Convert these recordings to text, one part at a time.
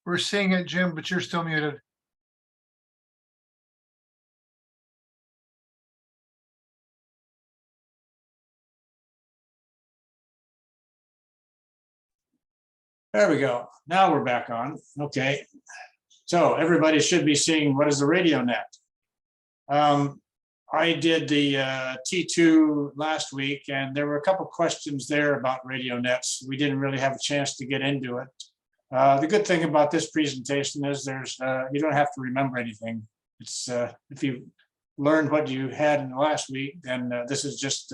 We're seeing it, Jim, but you're still muted. There we go. Now we're back on. Okay. So everybody should be seeing what is the radio net. I did the T2 last week, and there were a couple questions there about radio nets. We didn't really have a chance to get into it. The good thing about this presentation is you don't have to remember anything. It's if you learned what you had in the last week, then this is just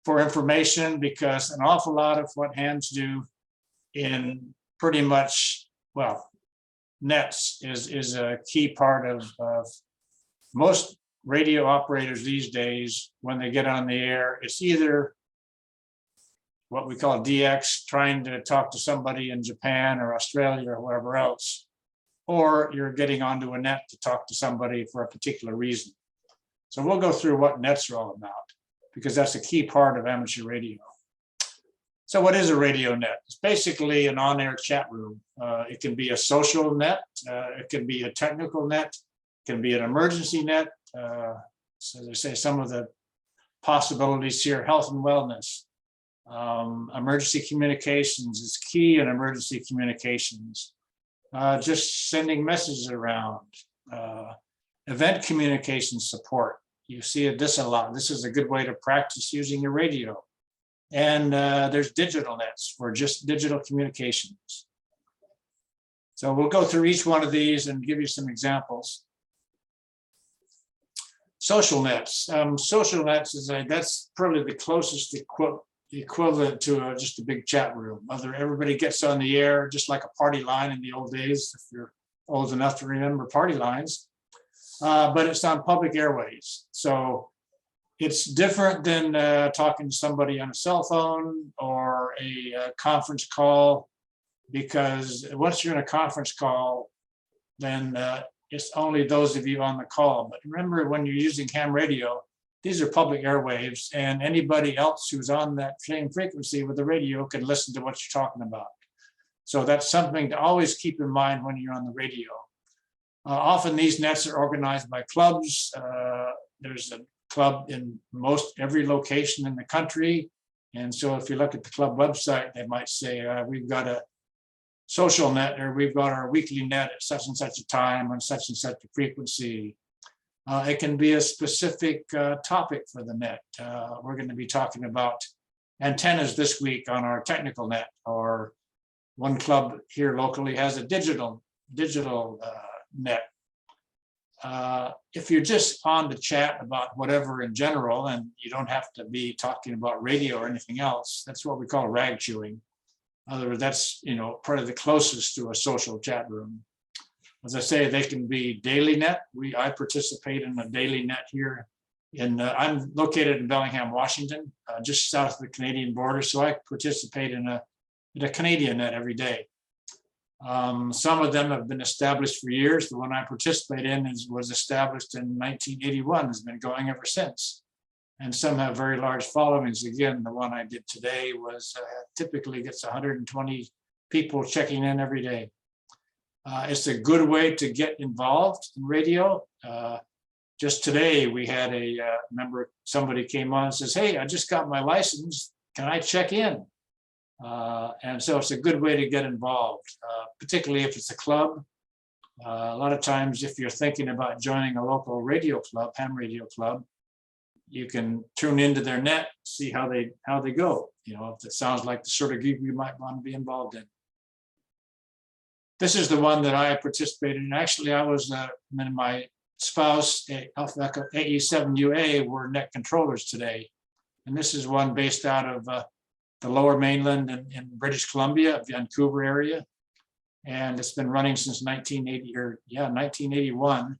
for information, because an awful lot of what hams do in pretty much, well, nets is a key part of most radio operators these days. When they get on the air, it's either what we call DX, trying to talk to somebody in Japan or Australia or wherever else, or you're getting onto a net to talk to somebody for a particular reason. So we'll go through what nets are all about, because that's a key part of amateur radio. So what is a radio net? It's basically an on-air chat room. It can be a social net, it can be a technical net, it can be an emergency net. So they say some of the possibilities here: health and wellness, emergency communications is key in emergency communications, just sending messages around, event communication support. You see this a lot. This is a good way to practice using your radio. And there's digital nets for just digital communications. So we'll go through each one of these and give you some examples. Social nets. Social nets that's probably the closest equivalent to just a big chat room. Everybody gets on the air just like a party line in the old days, if you're old enough to remember party lines. But it's on public airways. So it's different than talking to somebody on a cell phone or a conference call, because once you're in a conference call, then it's only those of you on the call. But remember, when you're using ham radio, these are public airwaves, and anybody else who's on that same frequency with the radio can listen to what you're talking about. So that's something to always keep in mind when you're on the radio. Often these nets are organized by clubs. There's a club in every location in the country. And so if you look at the club website, they might say, we've got a social net, or we've got our weekly net at such and such a time on such and such a frequency. It can be a specific topic for the net. We're going to be talking about antennas this week on our technical net, or one club here locally has a digital net. If you're just on to chat about whatever in general, and you don't have to be talking about radio or anything else, that's what we call rag chewing. In other words, that's part of the closest to a social chat room. As I say, they can be daily net. I participate in a daily net here. I'm located in Bellingham, Washington, just south of the Canadian border. So I participate in a Canadian net every day. Some of them have been established for years. The one I participate in was established in 1981, has been going ever since. And some have very large followings. Again, the one I did today typically gets 120 people checking in every day. It's a good way to get involved in radio. Just today, we had somebody came on and says, hey, I just got my license. Can I check in? And so it's a good way to get involved, particularly if it's a club. A lot of times, if you're thinking about joining a local radio club, ham radio club, you can tune into their net, see how they go. If it sounds like the sort of group you might want to be involved in. This is the one that I participated in. Actually, I was and my spouse, Alpha Echo AE7UA, were net controllers today, and this is one based out of the Lower Mainland in British Columbia, Vancouver area, and it's been running since 1981.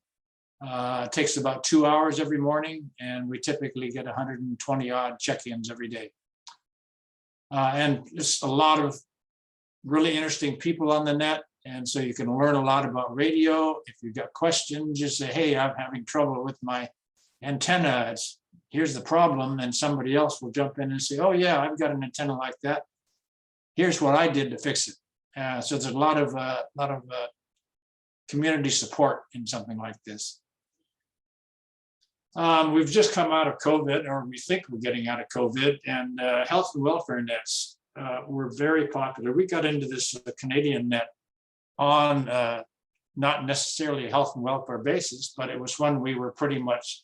It takes about 2 hours every morning, and we typically get 120 odd check-ins every day. And just a lot of really interesting people on the net, and so you can learn a lot about radio. If you've got questions, just say, hey, I'm having trouble with my antenna. Here's the problem, and somebody else will jump in and say, oh yeah, I've got an antenna like that. Here's what I did to fix it. So there's a lot of community support in something like this. We've just come out of COVID, or we think we're getting out of COVID, and health and welfare nets were very popular. We got into this Canadian net on not necessarily a health and welfare basis, but it was when we were pretty much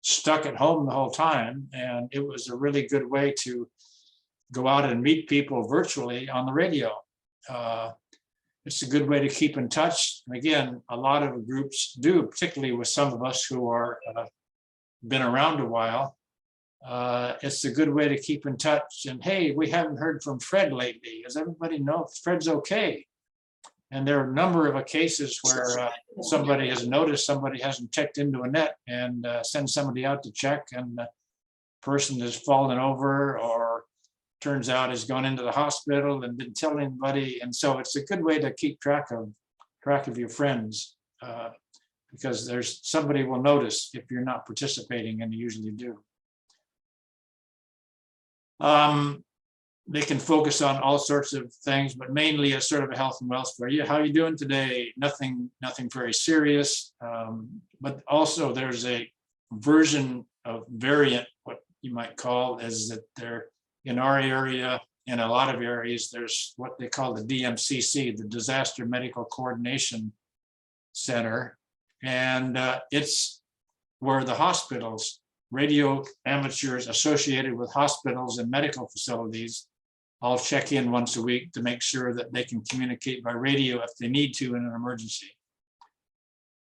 stuck at home the whole time. And it was a really good way to go out and meet people virtually on the radio. It's a good way to keep in touch. And again, a lot of groups do, particularly with some of us who are been around a while. It's a good way to keep in touch. And hey, we haven't heard from Fred lately. Does everybody know if Fred's okay? And there are a number of cases where somebody has noticed somebody hasn't checked into a net, and send somebody out to check, and the person has fallen over, or turns out has gone into the hospital and didn't tell anybody. And so it's a good way to keep track of your friends, because there's somebody will notice if you're not participating, and you usually do. They can focus on all sorts of things, but mainly as sort of a health and welfare. Yeah, how are you doing today? Nothing very serious. But also there's a version of variant, what you might call, is that there in our area, in a lot of areas, there's what they call the DMCC, the Disaster Medical Coordination Center. And it's where the hospitals, radio amateurs associated with hospitals and medical facilities, all check in once a week to make sure that they can communicate by radio if they need to in an emergency.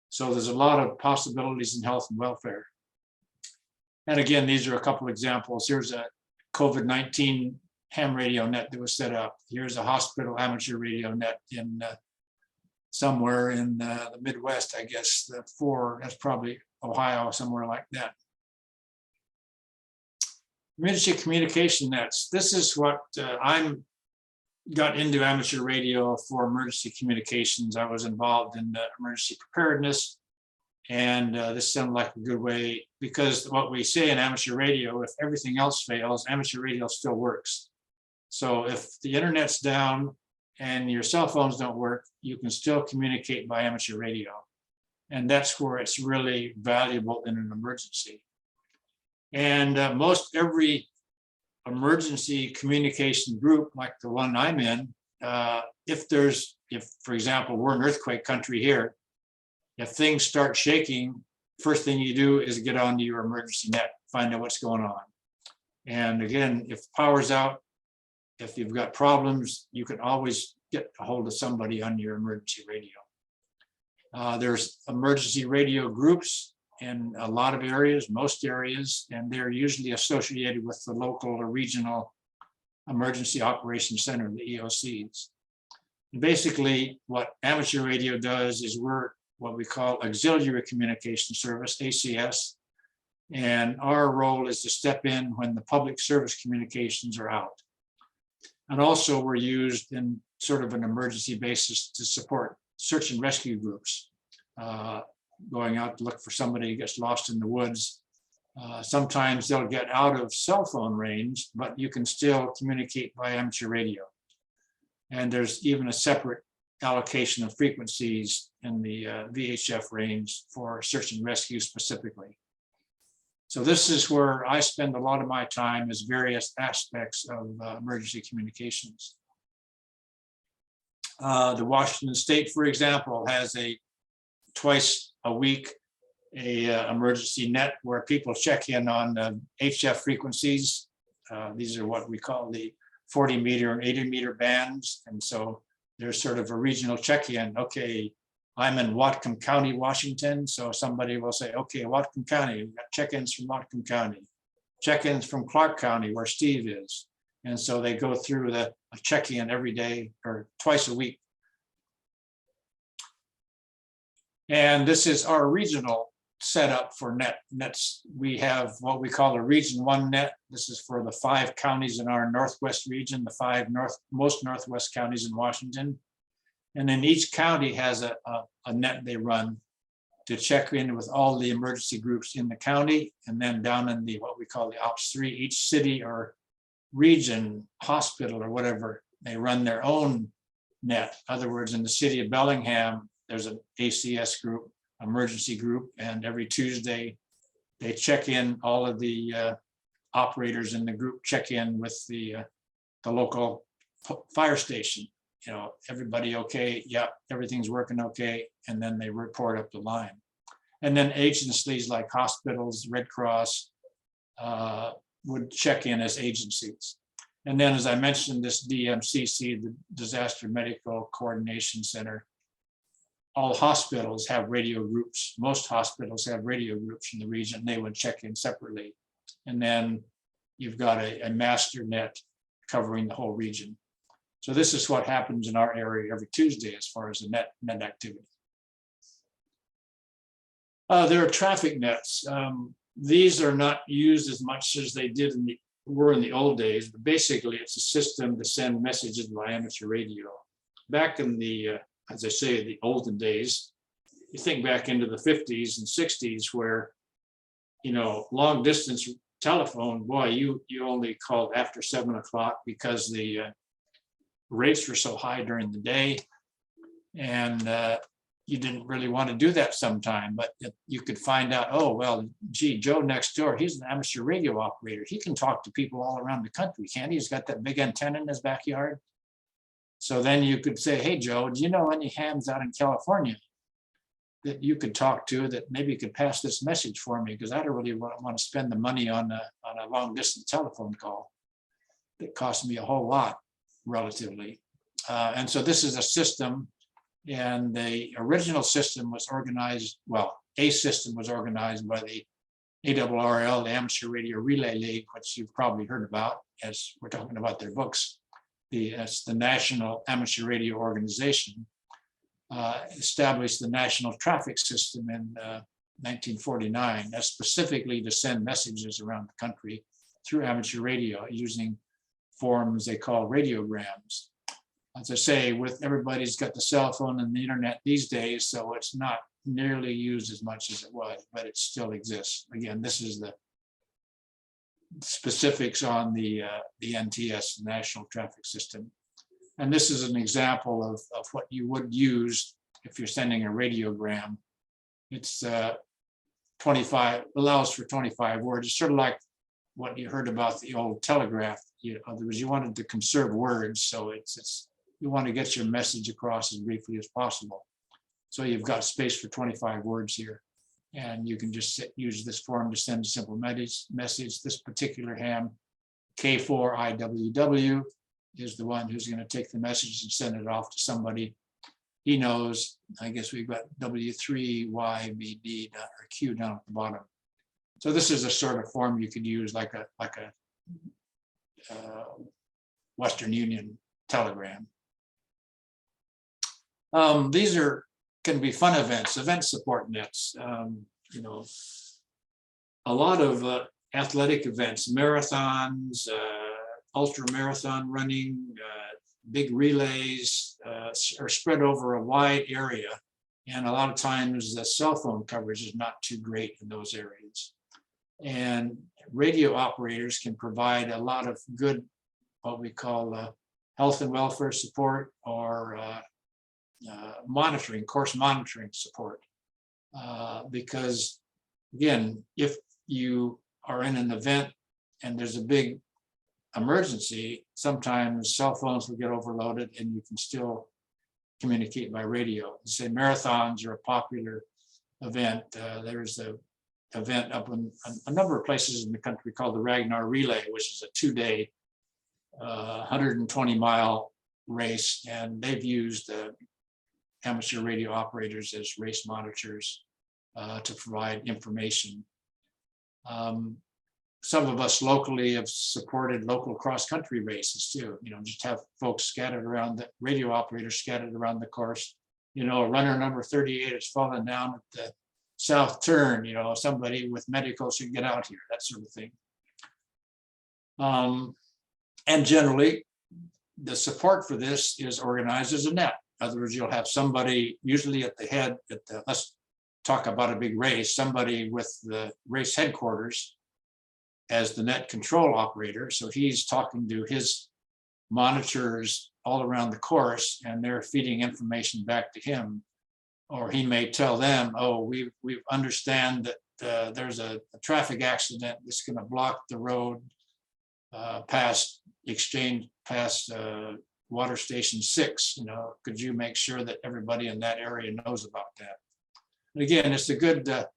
So there's a lot of possibilities in health and welfare. And again, these are a couple examples. Here's a COVID-19 ham radio net that was set up. Here's a hospital amateur radio net in somewhere in the Midwest, I guess. That's probably Ohio, somewhere like that. Emergency communication nets. This is what I'm got into amateur radio for emergency communications. I was involved in emergency preparedness, and this sounded like a good way, because what we say in amateur radio, if everything else fails, amateur radio still works. So if the internet's down and your cell phones don't work, you can still communicate by amateur radio. And that's where it's really valuable in an emergency. And most every emergency communication group, like the one I'm in, if for example, we're an earthquake country here, if things start shaking, first thing you do is get onto your emergency net, find out what's going on. And again, if power's out, if you've got problems, you can always get a hold of somebody on your emergency radio. There's emergency radio groups in a lot of areas, most areas, and they're usually associated with the local or regional emergency operations center, the EOCs. And basically, what amateur radio does is we're what we call auxiliary communication service, ACS, and our role is to step in when the public service communications are out. And also we're used in sort of an emergency basis to support search and rescue groups, going out to look for somebody who gets lost in the woods. Sometimes they'll get out of cell phone range, but you can still communicate by amateur radio. And there's even a separate allocation of frequencies in the VHF range for search and rescue specifically. So this is where I spend a lot of my time, is various aspects of emergency communications. The Washington State, for example, has twice a week emergency net where people check in on HF frequencies. These are what we call the 40 meter and 80 meter bands. And so there's sort of a regional check-in. Okay, I'm in Whatcom County, Washington. So somebody will say, okay, Whatcom County, we've got check-ins from Whatcom County, check-ins from Clark County where Steve is. And so they go through a check-in every day or twice a week. And this is our regional setup for nets. We have what we call a Region 1 net. This is for the 5 counties in our Northwest region, the 5 most Northwest counties in Washington. And then each county has a net they run to check in with all the emergency groups in the county. And then down in what we call the Ops 3, each city or region, hospital or whatever, they run their own net. In other words, in the city of Bellingham, there's an ACS group, emergency group, and every Tuesday they check in, all of the operators in the group check in with the local fire station. You know, everybody okay? Yeah, everything's working okay. And then they report up the line. And then agencies like hospitals, Red Cross would check in as agencies. And then, as I mentioned, this DMCC, the Disaster Medical Coordination Center, all hospitals have radio groups. Most hospitals have radio groups in the region. They would check in separately. And then you've got a master net covering the whole region. So this is what happens in our area every Tuesday as far as the net activity. There are traffic nets. These are not used as much as they were in the old days, but basically it's a system to send messages by amateur radio. Back in the, as I say, the olden days, you think back into the 50s and 60s where, you know, long distance telephone, boy, you only called after 7 o'clock because the rates were so high during the day. And you didn't really want to do that sometime, but you could find out, oh, well, gee, Joe next door, he's an amateur radio operator. He can talk to people all around the country, can't he? He's got that big antenna in his backyard. So then you could say, hey, Joe, do you know any hams out in California that you could talk to that maybe you could pass this message for me? Because I don't really want to spend the money on a long distance telephone call that costs me a whole lot relatively. And so this is a system. And the original system was organized, well, a system was organized by the ARRL, the Amateur Radio Relay League, which you've probably heard about as we're talking about their books. It's the National Amateur Radio Organization, established the National Traffic System in 1949, that's specifically to send messages around the country through amateur radio using forms they call radiograms. As I say, with everybody's got the cell phone and the internet these days, so it's not nearly used as much as it was, but it still exists. Again, this is the specifics on the NTS, National Traffic System. And this is an example of what you would use if you're sending a radiogram. It's 25, allows for 25 words. It's sort of like what you heard about the old telegraph. In other words, you wanted to conserve words, so you want to get your message across as briefly as possible. So you've got space for 25 words here. And you can just use this form to send a simple message. This particular ham, K4IWW, is the one who's going to take the message and send it off to somebody he knows. I guess we've got W3YBD or Q down at the bottom. So this is a sort of form you could use like a Western Union telegram. These can be fun events, event support nets. You know, a lot of athletic events, marathons, ultra marathon running, big relays are spread over a wide area. And a lot of times the cell phone coverage is not too great in those areas. And radio operators can provide a lot of good, what we call health and welfare support or monitoring, course monitoring support. Because again, if you are in an event and there's a big emergency, sometimes cell phones will get overloaded and you can still communicate by radio. Say marathons are a popular event. There's an event up in a number of places in the country called the Ragnar Relay, which is a 2-day 120-mile race, and they've used amateur radio operators as race monitors to provide information. Some of us locally have supported local cross-country races too. You know, just have folks scattered around, the radio operators scattered around the course. You know, runner number 38 has fallen down at the south turn. You know, somebody with medical should get out here, that sort of thing. And generally, the support for this is organized as a net. In other words, you'll have somebody usually at the head, let's talk about a big race, somebody with the race headquarters as the net control operator. So he's talking to his monitors all around the course and they're feeding information back to him or he may tell them, oh, we understand that there's a traffic accident that's going to block the road past Water Station 6. Could you make sure that everybody in that area knows about that? And again, it's a good, a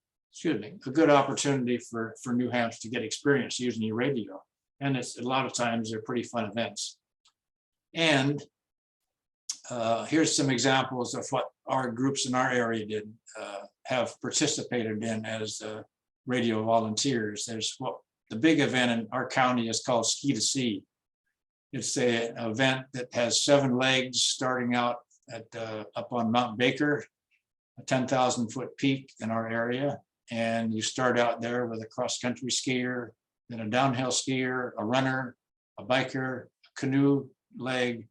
good opportunity for New Hampshire to get experience using your radio. And it's a lot of times they're pretty fun events. And here's some examples of what our groups in our area have participated in as radio volunteers. There's what the big event in our county is called Ski to Sea. It's an event that has 7 legs starting out at up on Mount Baker, a 10,000-foot peak in our area. And you start out there with a cross-country skier, then a downhill skier, a runner, a biker, a canoe leg,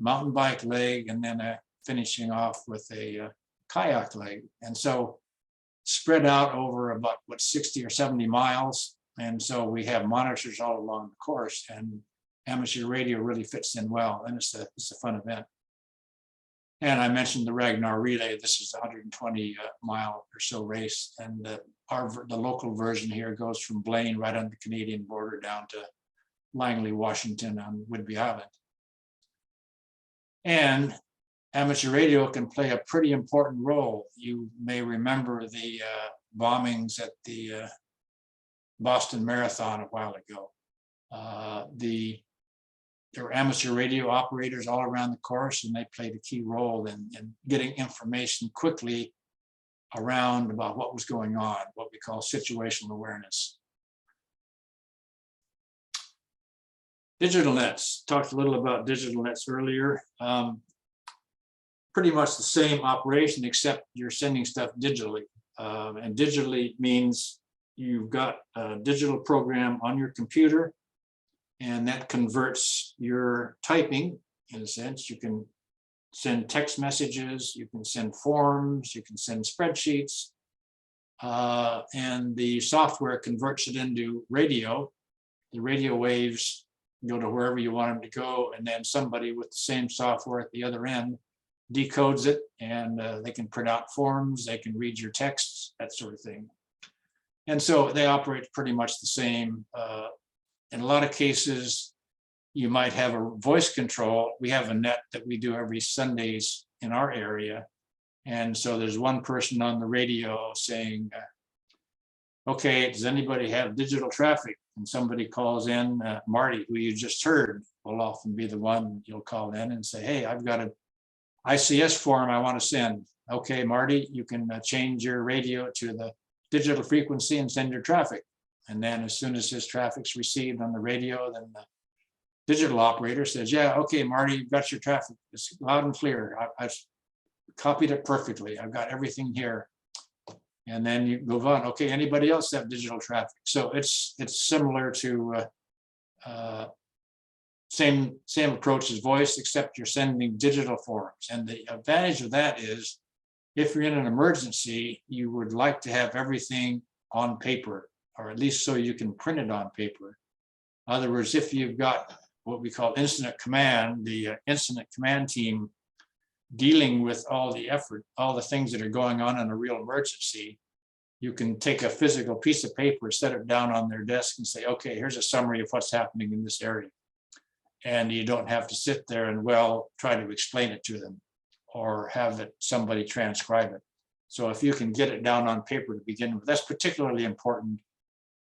mountain bike leg, and then finishing off with a kayak leg. And so spread out over about 60 or 70 miles. And so we have monitors all along the course, and amateur radio really fits in well, and it's a fun event. And I mentioned the Ragnar Relay. This is a 120 mile or so race, and the local version here goes from Blaine right on the Canadian border down to Langley, Washington on Whidbey Island. And amateur radio can play a pretty important role. You may remember the bombings at the Boston Marathon a while ago. There were amateur radio operators all around the course, and they played a key role in getting information quickly around about what was going on, what we call situational awareness. Digital nets, talked a little about digital nets earlier. Pretty much the same operation, except you're sending stuff digitally. And digitally means you've got a digital program on your computer, and that converts your typing, in a sense. You can send text messages, you can send forms, you can send spreadsheets, and the software converts it into radio. The radio waves go to wherever you want them to go, and then somebody with the same software at the other end decodes it, and they can print out forms, they can read your texts, that sort of thing. And so they operate pretty much the same. In a lot of cases, you might have a voice control. We have a net that we do every Sundays in our area. And so there's one person on the radio saying, okay, does anybody have digital traffic? And somebody calls in, Marty, who you just heard, will often be the one you'll call in and say, hey, I've got an ICS form I want to send. Okay, Marty, you can change your radio to the digital frequency and send your traffic. And then as soon as his traffic's received on the radio, then the digital operator says, yeah, okay, Marty, you've got your traffic. It's loud and clear. I've copied it perfectly. I've got everything here. And then you move on. Okay, anybody else have digital traffic? So it's similar to same approach as voice, except you're sending digital forms. And the advantage of that is, if you're in an emergency, you would like to have everything on paper, or at least so you can print it on paper. In other words, if you've got what we call incident command, the incident command team dealing with all the effort, all the things that are going on in a real emergency, you can take a physical piece of paper, set it down on their desk and say, okay, here's a summary of what's happening in this area. And you don't have to sit there and, well, try to explain it to them or have somebody transcribe it. So if you can get it down on paper to begin with, that's particularly important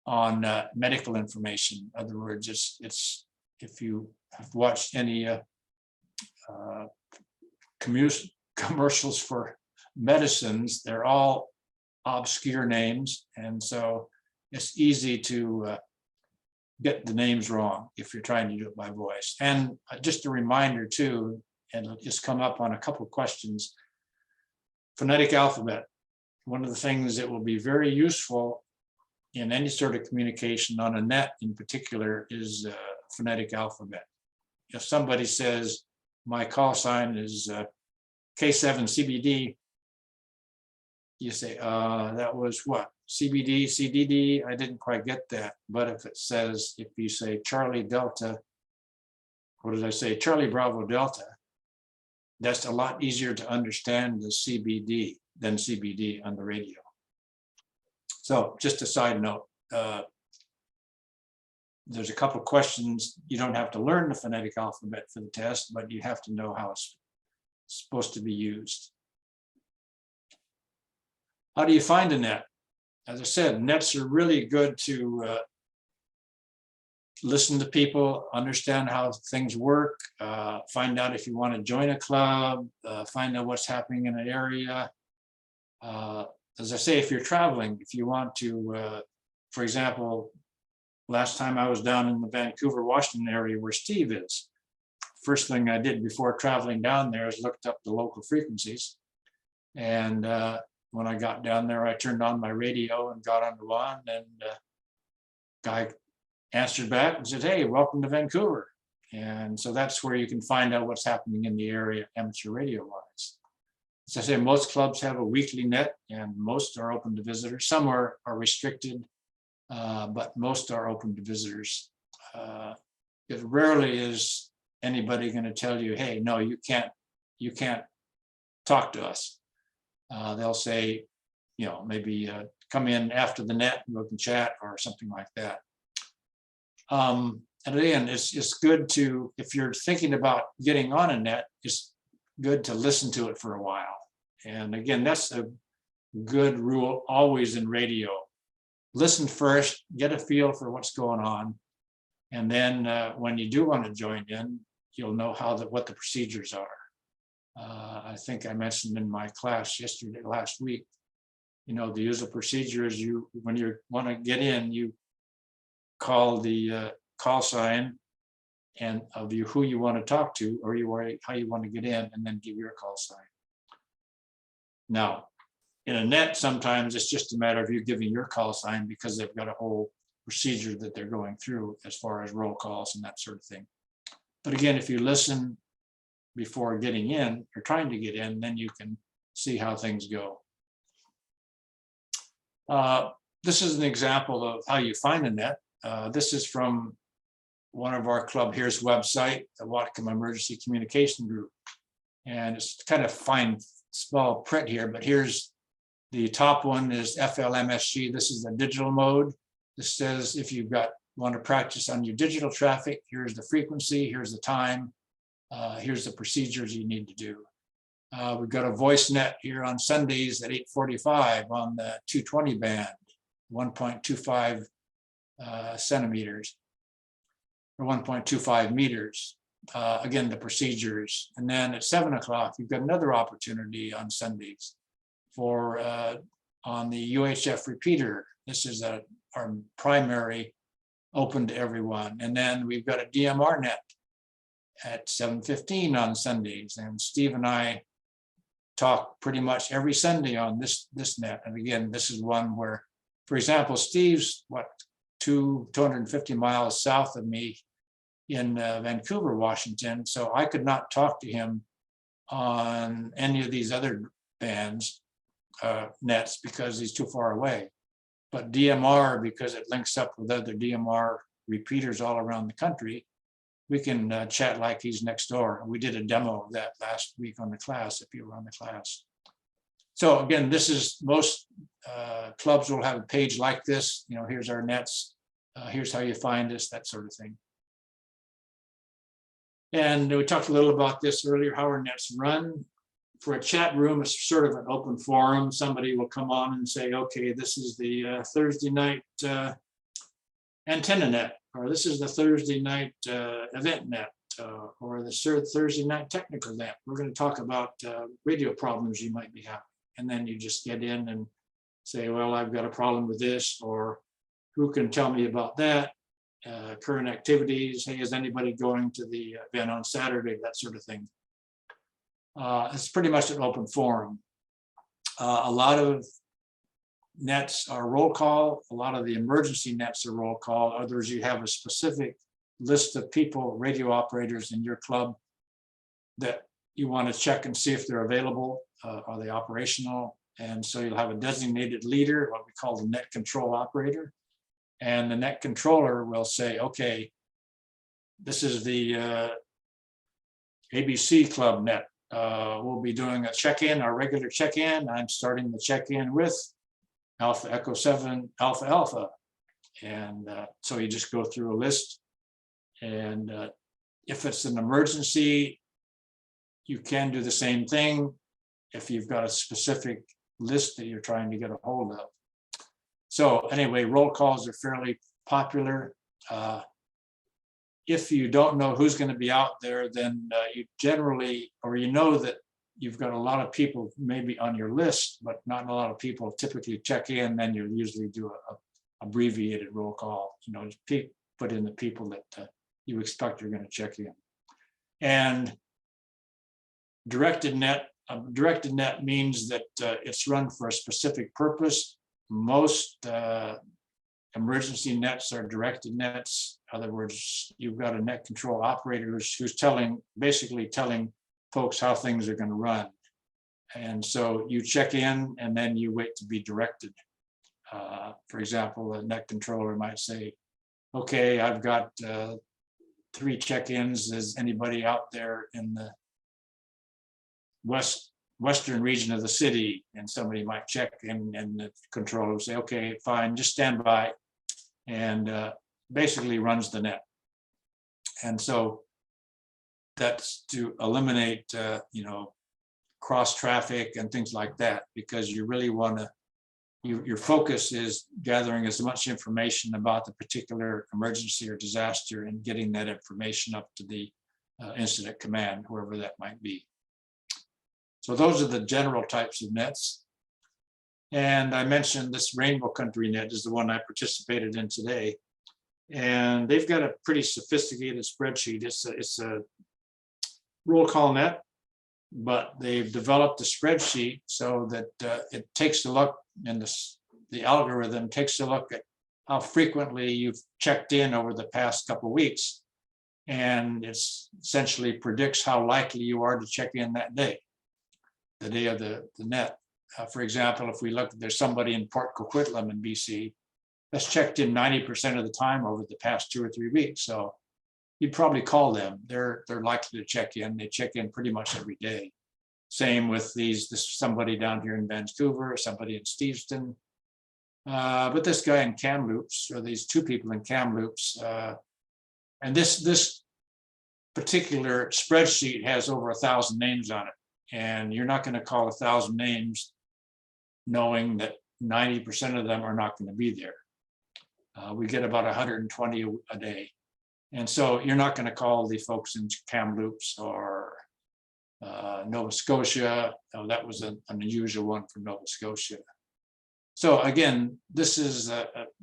on medical information. In other words, it's if you have watched any commercials for medicines, they're all obscure names, and so it's easy to get the names wrong if you're trying to do it by voice. And just a reminder too, and it'll just come up on a couple of questions, phonetic alphabet. One of the things that will be very useful in any sort of communication on a net in particular is phonetic alphabet. If somebody says, my call sign is K7CBD, you say, that was what? CBD, CDD? I didn't quite get that. But if it says, if you say Charlie Delta, what did I say? Charlie Bravo Delta, that's a lot easier to understand the CBD than CBD on the radio. So just a side note, there's a couple of questions. You don't have to learn the phonetic alphabet for the test, but you have to know how it's supposed to be used. How do you find a net? As I said, nets are really good to listen to people, understand how things work, find out if you want to join a club, find out what's happening in an area. As I say, if you're traveling, if you want to, for example, last time I was down in the Vancouver, Washington area where Steve is, first thing I did before traveling down there is looked up the local frequencies. And when I got down there, I turned on my radio and got on the one, and guy answered back and said, "Hey, welcome to Vancouver." And so that's where you can find out what's happening in the area amateur radio wise. As I say, most clubs have a weekly net, and most are open to visitors. Some are restricted, but most are open to visitors. It rarely is anybody going to tell you, "Hey, no, you can't talk to us." They'll say, maybe come in after the net and we can chat or something like that. And again, it's good to, if you're thinking about getting on a net, it's good to listen to it for a while. And again, that's a good rule always in radio. Listen first, get a feel for what's going on. And then when you do want to join in, you'll know what the procedures are. I think I mentioned in my class last week, the usual procedure is when you want to get in, you call the call sign and of who you want to talk to, or how you want to get in, and then give your call sign. Now, in a net, sometimes it's just a matter of you giving your call sign because they've got a whole procedure that they're going through as far as roll calls and that sort of thing. But again, if you listen before getting in or trying to get in, then you can see how things go. This is an example of how you find a net. This is from one of our Club Here's website, the Whatcom Emergency Communication Group. And it's kind of fine, small print here, but here's the top one is FLMSG. This is the digital mode. This says if you've want to practice on your digital traffic, here's the frequency, here's the time, here's the procedures you need to do. We've got a voice net here on Sundays at 8:45 on the 220 band, 1.25 centimeters or 1.25 meters. Again, the procedures. And then at 7 o'clock, you've got another opportunity on Sundays for on the UHF repeater. This is our primary, open to everyone. And then we've got a DMR net at 7:15 on Sundays. And Steve and I talk pretty much every Sunday on this net. And again, this is one where, for example, Steve's 250 miles south of me in Vancouver, Washington. So I could not talk to him on any of these other bands, nets, because he's too far away. But DMR, because it links up with other DMR repeaters all around the country, we can chat like he's next door. We did a demo of that last week on the class, if you were on the class. So again, this is most clubs will have a page like this. Here's our nets. Here's how you find us, that sort of thing. And we talked a little about this earlier, how our nets run. For a chat room, it's sort of an open forum. Somebody will come on and say, okay, this is the Thursday night antenna net, or this is the Thursday night event net, or the Thursday night technical net. We're going to talk about radio problems you might be having. And then you just get in and say, well, I've got a problem with this, or who can tell me about that? Current activities. Hey, is anybody going to the event on Saturday? That sort of thing. It's pretty much an open forum. A lot of nets are roll call. A lot of the emergency nets are roll call. Others, you have a specific list of people, radio operators in your club that you want to check and see if they're available. Are they operational? And so you'll have a designated leader, what we call the net control operator. And the net controller will say, okay, this is the ABC club net. we'll be doing a check-in, our regular check-in. I'm starting the check-in with Alpha Echo 7 Alpha Alpha. And so you just go through a list. And if it's an emergency, you can do the same thing if you've got a specific list that you're trying to get a hold of. So anyway, roll calls are fairly popular. If you don't know who's going to be out there, then you generally, or you know that you've got a lot of people maybe on your list, but not a lot of people typically check in, then you usually do a abbreviated roll call, just put in the people that you expect you're going to check in. And directed net means that it's run for a specific purpose. Most emergency nets are directed nets. In other words, you've got a net control operator who's basically telling folks how things are going to run. And so you check in and then you wait to be directed. For example, a net controller might say, okay, I've got 3 check-ins. Is anybody out there in the western region of the city? And somebody might check in, and the controller will say, okay, fine, just stand by, and basically runs the net. And so that's to eliminate cross traffic and things like that, because you really want to, your focus is gathering as much information about the particular emergency or disaster and getting that information up to the incident command, whoever that might be. So those are the general types of nets. And I mentioned this Rainbow Country net is the one I participated in today. And they've got a pretty sophisticated spreadsheet. It's a roll call net, but they've developed a spreadsheet so that it takes a look, and the algorithm takes a look at how frequently you've checked in over the past couple of weeks. And it's essentially predicts how likely you are to check in that day, the day of the net. For example, if we look, there's somebody in Port Coquitlam in BC that's checked in 90% of the time over the past 2 or 3 weeks. So you'd probably call them. They're likely to check in. They check in pretty much every day. Same with this somebody down here in Vancouver, somebody in Steveston. But this guy in Kamloops, or these 2 people in Kamloops, and this particular spreadsheet has over 1,000 names on it. And you're not going to call 1,000 names knowing that 90% of them are not going to be there. We get about 120 a day. And so you're not going to call the folks in Kamloops or Nova Scotia. Oh, that was an unusual one for Nova Scotia. So again, this is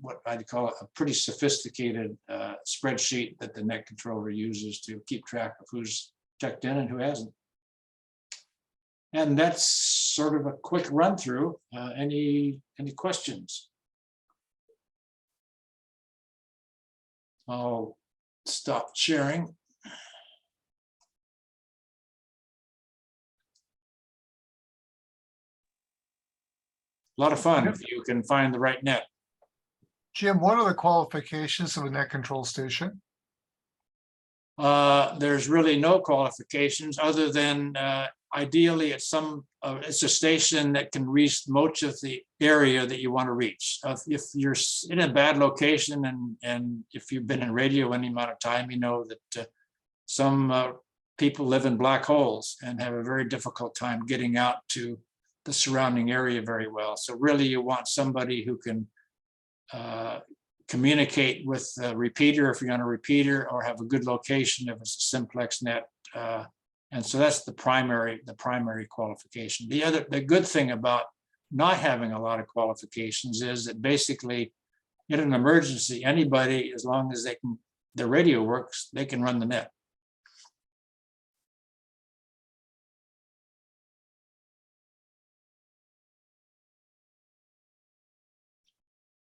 what I'd call a pretty sophisticated spreadsheet that the net controller uses to keep track of who's checked in and who hasn't. And that's sort of a quick run through. Any questions? I'll stop sharing. A lot of fun if you can find the right net. Jim, what are the qualifications of a net control station? There's really no qualifications other than ideally it's a station that can reach much of the area that you want to reach. If you're in a bad location, and if you've been in radio any amount of time, you know that some people live in black holes and have a very difficult time getting out to the surrounding area very well. So really you want somebody who can communicate with the repeater if you're on a repeater, or have a good location if it's a simplex net. And so that's the primary qualification. The good thing about not having a lot of qualifications is that basically in an emergency, anybody, as long as their radio works, they can run the net.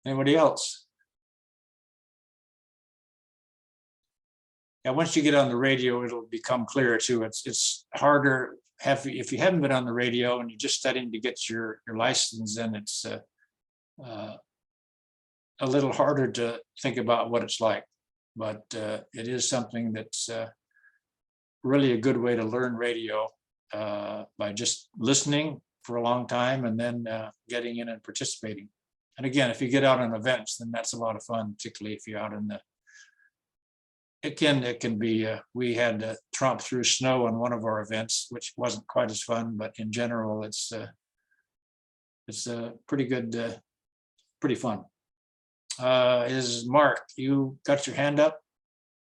Anybody else? And once you get on the radio, it'll become clearer too. It's harder if you haven't been on the radio and you're just studying to get your license, then it's a little harder to think about what it's like. But it is something that's really a good way to learn radio. by just listening for a long time and then getting in and participating. And again, if you get out on events, then that's a lot of fun, particularly if you're out in the, it can be, we had to tromp through snow on one of our events, which wasn't quite as fun, but in general, it's pretty good, pretty fun. Is Mark, you got your hand up?